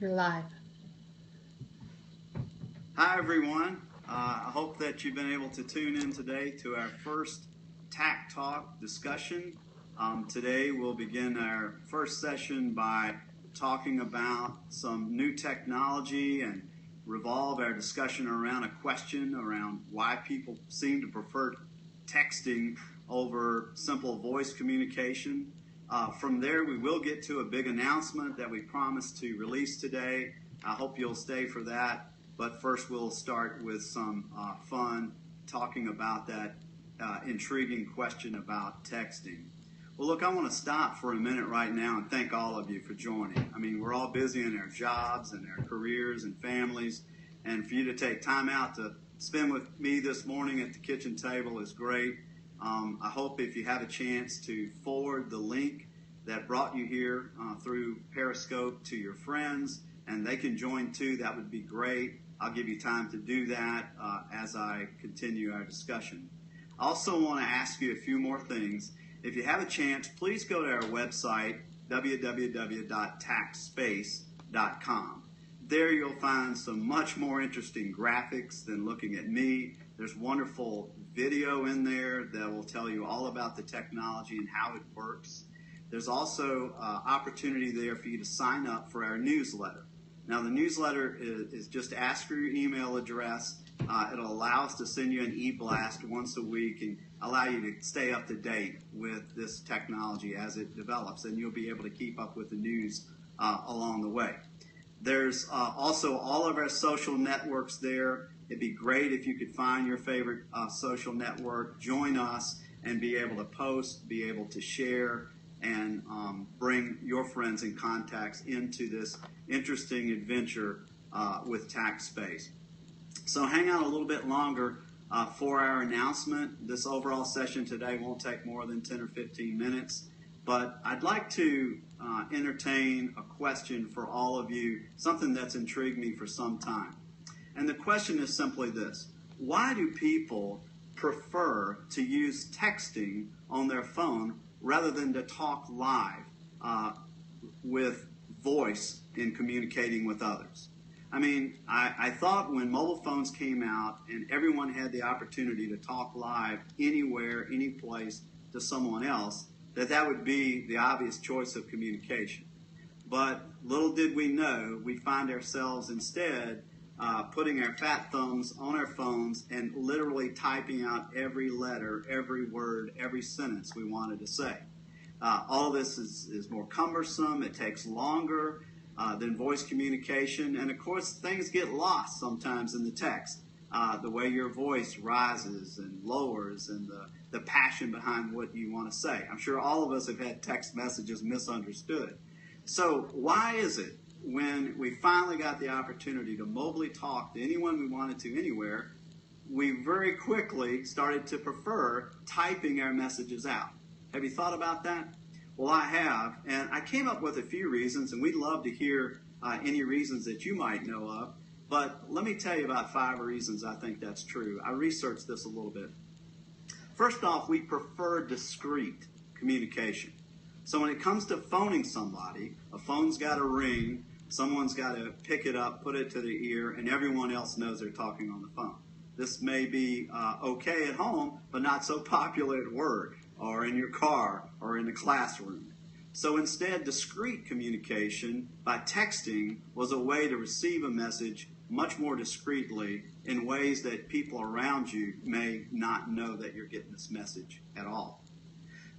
You're live. Hi everyone. I hope that you've been able to tune in today to our first TAC Talk discussion. Today we'll begin our first session by talking about some new technology and revolve our discussion around a question around why people seem to prefer texting over simple voice communication. From there, we will get to a big announcement that we promised to release today. I hope you'll stay for that. But first, we'll start with some fun talking about that intriguing question about texting. Well, look, I want to stop for a minute right now and thank all of you for joining. I mean, we're all busy in our jobs and our careers and families, and for you to take time out to spend with me this morning at the kitchen table is great. I hope if you have a chance to forward the link that brought you here through Periscope to your friends, and they can join too, that would be great. I'll give you time to do that as I continue our discussion. I also want to ask you a few more things. If you have a chance, please go to our website, www.TACTspace.com. There you'll find some much more interesting graphics than looking at me. There's wonderful video in there that will tell you all about the technology and how it works. There's also opportunity there for you to sign up for our newsletter. Now, the newsletter is just ask for your email address. It'll allow us to send you an e-blast once a week and allow you to stay up to date with this technology as it develops, and you'll be able to keep up with the news along the way. There's also all of our social networks there. It'd be great if you could find your favorite social network, join us, and be able to post, be able to share, and bring your friends and contacts into this interesting adventure with TACTspace. So hang out a little bit longer for our announcement. This overall session today won't take more than 10 or 15 minutes, but I'd like to entertain a question for all of you, something that's intrigued me for some time. And the question is simply this: why do people prefer to use texting on their phone rather than to talk live with voice in communicating with others? I mean, I thought when mobile phones came out and everyone had the opportunity to talk live anywhere, any place to someone else, that would be the obvious choice of communication. But little did we know, we find ourselves instead putting our fat thumbs on our phones and literally typing out every letter, every word, every sentence we wanted to say. All of this is more cumbersome. It takes longer than voice communication. And of course, things get lost sometimes in the text. The way your voice rises and lowers and the passion behind what you want to say. I'm sure all of us have had text messages misunderstood. So why is it when we finally got the opportunity to mobilely talk to anyone we wanted to anywhere, we very quickly started to prefer typing our messages out? Have you thought about that? Well, I have, and I came up with a few reasons, and we'd love to hear any reasons that you might know of. But let me tell you about 5 reasons I think that's true. I researched this a little bit. First off, we prefer discreet communication. So when it comes to phoning somebody, a phone's got to ring, someone's got to pick it up, put it to their ear, and everyone else knows they're talking on the phone. This may be okay at home, but not so popular at work or in your car or in the classroom. So instead, discreet communication by texting was a way to receive a message much more discreetly in ways that people around you may not know that you're getting this message at all.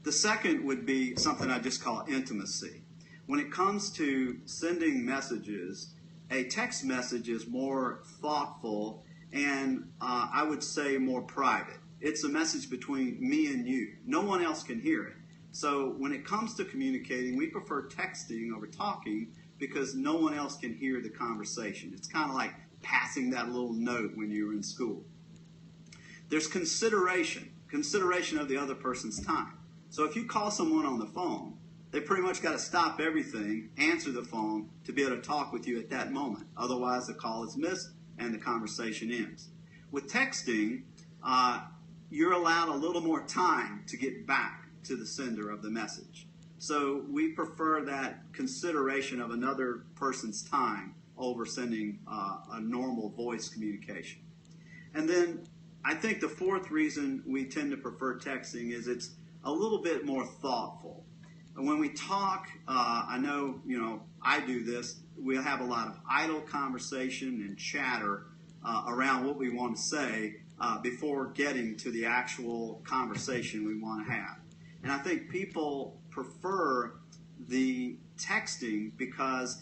The second would be something I just call intimacy. When it comes to sending messages, a text message is more thoughtful and I would say more private. It's a message between me and you. No one else can hear it. So when it comes to communicating, we prefer texting over talking because no one else can hear the conversation. It's kind of like passing that little note when you were in school. There's consideration of the other person's time. So if you call someone on the phone, they pretty much got to stop everything, answer the phone to be able to talk with you at that moment. Otherwise, the call is missed and the conversation ends. With texting, you're allowed a little more time to get back to the sender of the message. So we prefer that consideration of another person's time over sending a normal voice communication. And then I think the fourth reason we tend to prefer texting is it's a little bit more thoughtful. And when we talk, I know, I do this, we'll have a lot of idle conversation and chatter around what we want to say before getting to the actual conversation we want to have. And I think people prefer the texting because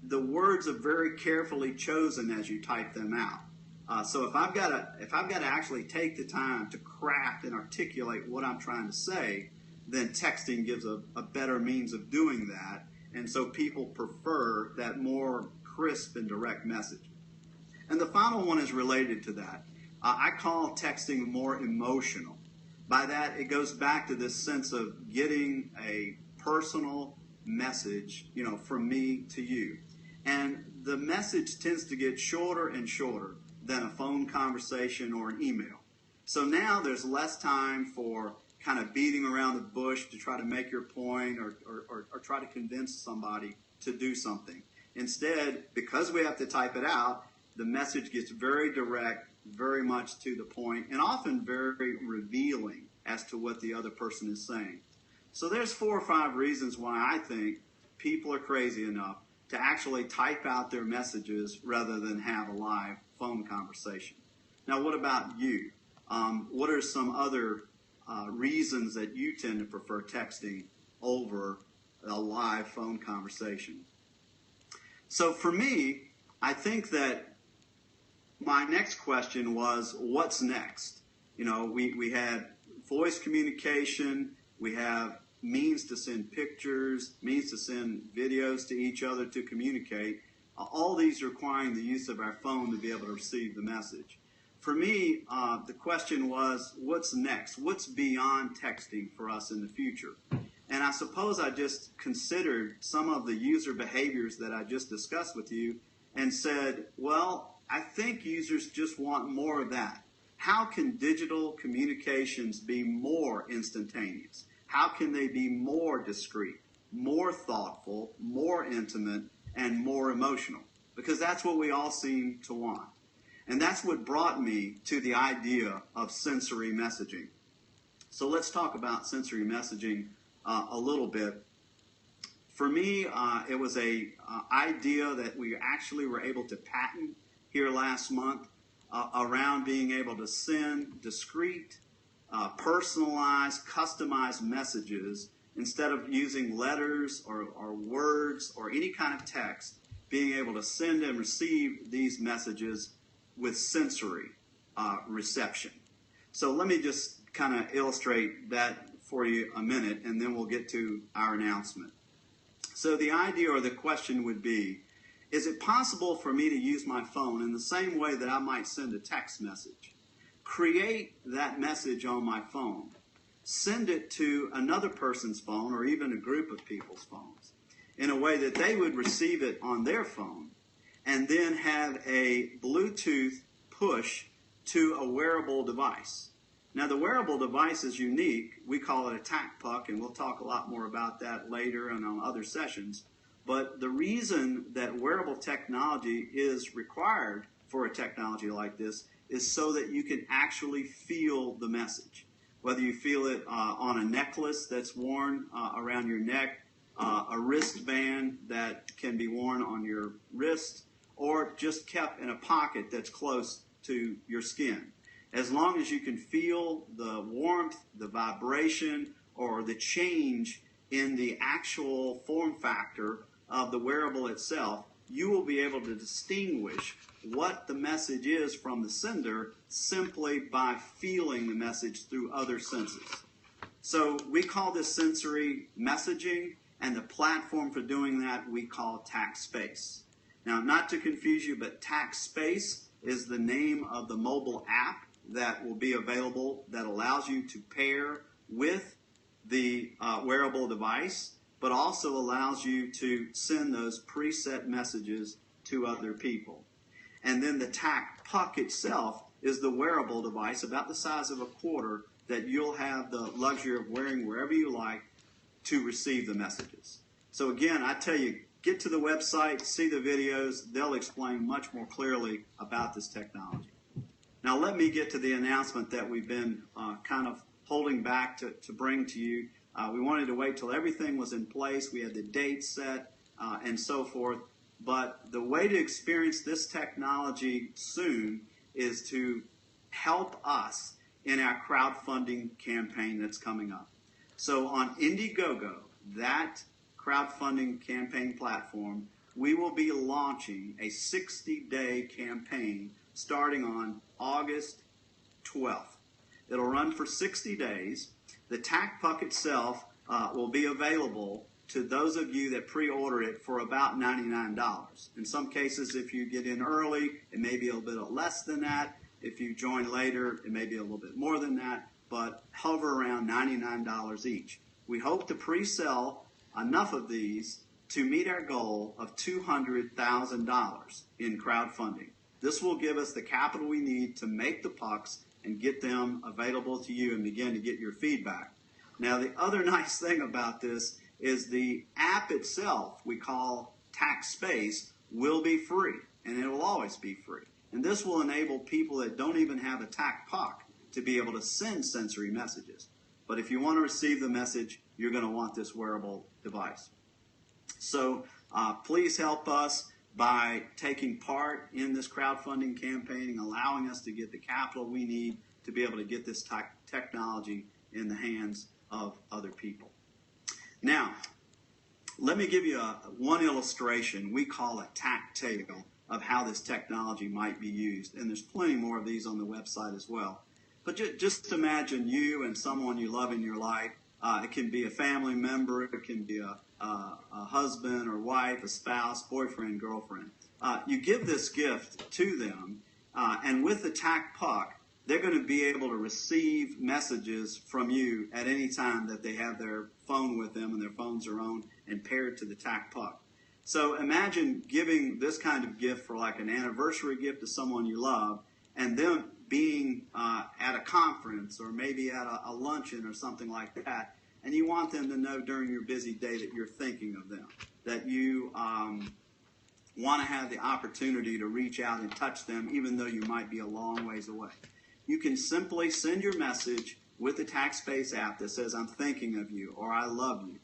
the words are very carefully chosen as you type them out. So if I've got to actually take the time to craft and articulate what I'm trying to say, then texting gives a better means of doing that. And so people prefer that more crisp and direct message. And the final one is related to that. I call texting more emotional. By that, it goes back to this sense of getting a personal message, from me to you. And the message tends to get shorter and shorter than a phone conversation or an email. So now there's less time for kind of beating around the bush to try to make your point or try to convince somebody to do something. Instead, because we have to type it out, the message gets very direct, very much to the point, and often very revealing as to what the other person is saying. So there's 4 or 5 reasons why I think people are crazy enough to actually type out their messages rather than have a live phone conversation. Now, what about you? What are some other reasons that you tend to prefer texting over a live phone conversation? So for me, I think that my next question was, what's next? We had voice communication, we have means to send pictures, means to send videos to each other to communicate, all these requiring the use of our phone to be able to receive the message. For me, the question was, what's next? What's beyond texting for us in the future? And I suppose I just considered some of the user behaviors that I just discussed with you and said, well, I think users just want more of that. How can digital communications be more instantaneous? How can they be more discreet, more thoughtful, more intimate, and more emotional? Because that's what we all seem to want. And that's what brought me to the idea of sensory messaging. So let's talk about sensory messaging a little bit. For me, it was an idea that we actually were able to patent here last month around being able to send discrete, personalized, customized messages instead of using letters or words or any kind of text, being able to send and receive these messages with sensory reception. So let me just kind of illustrate that for you a minute, and then we'll get to our announcement. So the idea or the question would be, is it possible for me to use my phone in the same way that I might send a text message? Create that message on my phone, send it to another person's phone or even a group of people's phones in a way that they would receive it on their phone, and then have a Bluetooth push to a wearable device. Now, the wearable device is unique. We call it a TACTspace, and we'll talk a lot more about that later and on other sessions. But the reason that wearable technology is required for a technology like this is so that you can actually feel the message. Whether you feel it on a necklace that's worn around your neck, a wristband that can be worn on your wrist, or just kept in a pocket that's close to your skin. As long as you can feel the warmth, the vibration, or the change in the actual form factor of the wearable itself, you will be able to distinguish what the message is from the sender simply by feeling the message through other senses. So we call this sensory messaging, and the platform for doing that we call TACTspace. Now, not to confuse you, but TACTspace is the name of the mobile app that will be available that allows you to pair with the wearable device, but also allows you to send those preset messages to other people. And then the TACTspace itself is the wearable device about the size of a quarter that you'll have the luxury of wearing wherever you like to receive the messages. So again, I tell you, get to the website, see the videos. They'll explain much more clearly about this technology. Now let me get to the announcement that we've been kind of holding back to bring to you. We wanted to wait till everything was in place. We had the date set and so forth. But the way to experience this technology soon is to help us in our crowdfunding campaign that's coming up. So on Indiegogo, that crowdfunding campaign platform, we will be launching a 60-day campaign starting on August 12th. It'll run for 60 days. The TACPuck itself will be available to those of you that pre-order it for about $99. In some cases, if you get in early, it may be a little bit less than that. If you join later, it may be a little bit more than that, but hover around $99 each. We hope to pre-sell enough of these to meet our goal of $200,000 in crowdfunding. This will give us the capital we need to make the pucks and get them available to you and begin to get your feedback. Now, the other nice thing about this is the app itself, we call TACTspace, will be free, and it will always be free. And this will enable people that don't even have a TACPuck to be able to send sensory messages. But if you want to receive the message, you're going to want this wearable device. So please help us by taking part in this crowdfunding campaign and allowing us to get the capital we need to be able to get this technology in the hands of other people. Now, let me give you one illustration we call a tactile of how this technology might be used. And there's plenty more of these on the website as well. But just imagine you and someone you love in your life. It can be a family member, it can be a husband or wife, a spouse, boyfriend, girlfriend. You give this gift to them, and with the TACPuck, they're going to be able to receive messages from you at any time that they have their phone with them and their phones are on and paired to the TACPuck. So imagine giving this kind of gift for like an anniversary gift to someone you love, and them being at a conference or maybe at a luncheon or something like that, and you want them to know during your busy day that you're thinking of them, that you want to have the opportunity to reach out and touch them even though you might be a long ways away. You can simply send your message with the TACTspace app that says, "I'm thinking of you," or "I love you."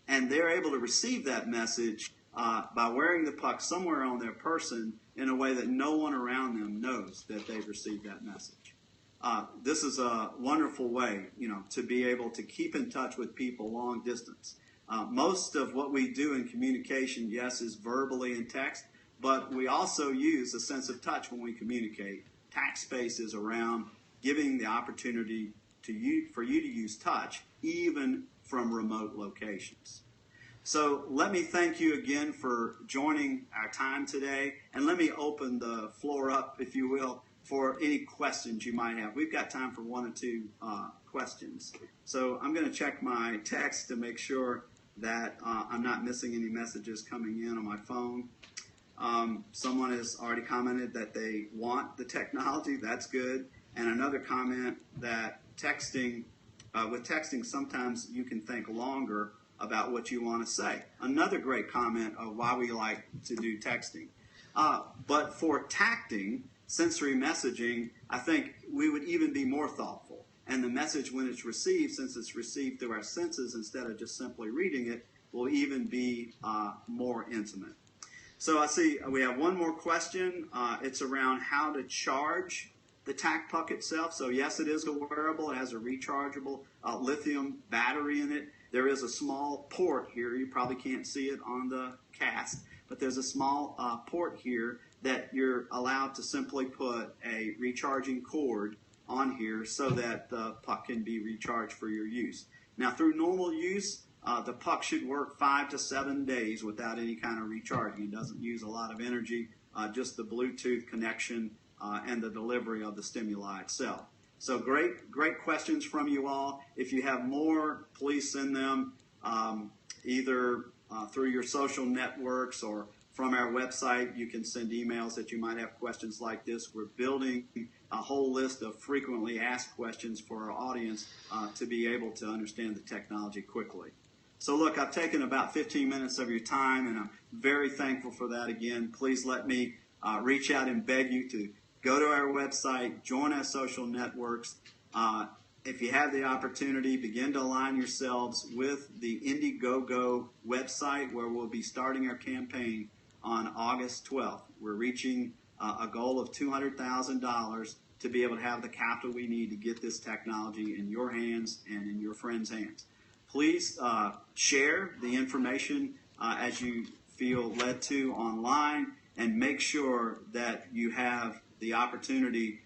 And they're able to receive that message by wearing the puck somewhere on their person in a way that no one around them knows that they've received that message. This is a wonderful way, to be able to keep in touch with people long distance. Most of what we do in communication, yes, is verbally and text, but we also use a sense of touch when we communicate. TACTspace is around giving the opportunity for you to use touch, even from remote locations. So let me thank you again for joining our time today, and let me open the floor up, if you will, for any questions you might have. We've got time for one or two questions. So I'm going to check my text to make sure that I'm not missing any messages coming in on my phone. Someone has already commented that they want the technology. That's good. And another comment that with texting, sometimes you can think longer about what you want to say. Another great comment of why we like to do texting. But for tacting, sensory messaging, I think we would even be more thoughtful. And the message, when it's received, since it's received through our senses instead of just simply reading it, will even be more intimate. So I see we have one more question. It's around how to charge the TACPuck itself. So yes, it is a wearable. It has a rechargeable lithium battery in it. There is a small port here. You probably can't see it on the cast, but there's a small port here that you're allowed to simply put a recharging cord on here so that the puck can be recharged for your use. Now, through normal use, the puck should work 5 to 7 days without any kind of recharging. It doesn't use a lot of energy, just the Bluetooth connection and the delivery of the stimuli itself. So great questions from you all. If you have more, please send them either through your social networks or from our website. You can send emails that you might have questions like this. We're building a whole list of frequently asked questions for our audience to be able to understand the technology quickly. So look, I've taken about 15 minutes of your time, and I'm very thankful for that again. Please let me reach out and beg you to go to our website, join our social networks. If you have the opportunity, begin to align yourselves with the Indiegogo website, where we'll be starting our campaign on August 12th. We're reaching a goal of $200,000 to be able to have the capital we need to get this technology in your hands and in your friends' hands. Please share the information as you feel led to online, and make sure that you have the opportunity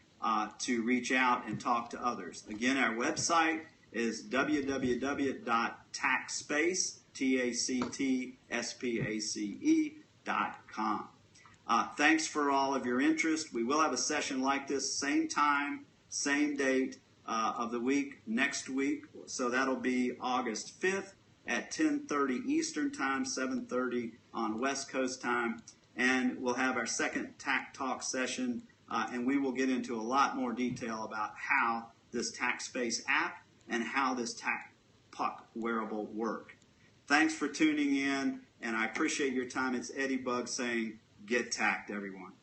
to reach out and talk to others. Again, our website is www.TACTspace, TACTSPACE.com. Thanks for all of your interest. We will have a session like this, same time, same date of the week, next week. So that'll be August 5th at 10:30 Eastern Time, 7:30 on West Coast time. And we'll have our second TAC Talk session, and we will get into a lot more detail about how this TACTspace app and how this TAC Puck wearable work. Thanks for tuning in, and I appreciate your time. It's Eddie Bugg saying, get tacked, everyone.